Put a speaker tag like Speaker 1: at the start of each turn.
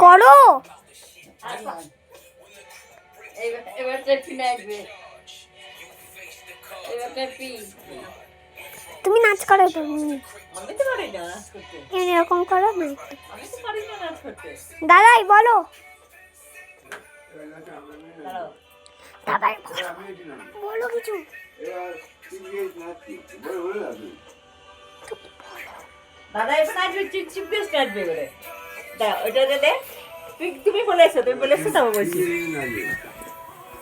Speaker 1: করো। তুমি নাচ করো তো, এরকম করো না। দাদাই বলো, বলো কিছু।
Speaker 2: দাদা এবার নাচবে, চিপ বেশ নাচবে এবারে। ওইটা দে, তুমি বলেছো, তো বলছি।